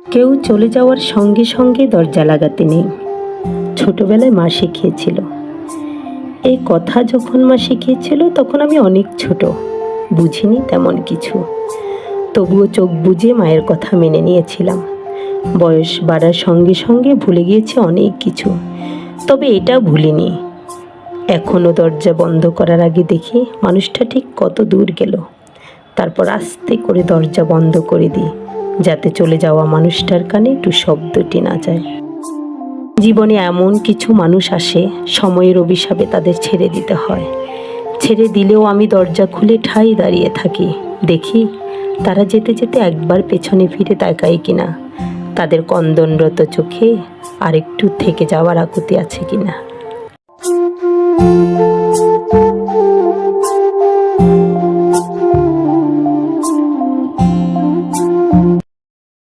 কেউ চলে যাওয়ার সঙ্গে সঙ্গে দরজা লাগাতে নেই। ছোটবেলায় মা শিখিয়েছিল। এই কথা যখন মা শিখিয়েছিল তখন আমি অনেক ছোট, বুঝিনি তেমন কিছু। তবুও চোখ বুজে মায়ের কথা মেনে নিয়েছিলাম। বয়স বাড়ার সঙ্গে সঙ্গে ভুলে গিয়েছি অনেক কিছু, তবে এটা ভুলিনি। এখনও দরজা বন্ধ করার আগে দেখি মানুষটা ঠিক কত দূর গেল, তারপর আস্তে করে দরজা বন্ধ করে দিই, যাতে চলে যাওয়া মানুষটার কানে একটু শব্দটি না যায়। জীবনে এমন কিছু মানুষ আসে, সময়ের অভিশাপে তাদের ছেড়ে দিতে হয়। ছেড়ে দিলেও আমি দরজা খুলে ঠাই দাঁড়িয়ে থাকি, দেখি তারা যেতে যেতে একবার পেছনে ফিরে তাকায় কিনা, তাদের কন্দনরত চোখে আরেকটু থেকে যাওয়ার আকুতি আছে কিনা।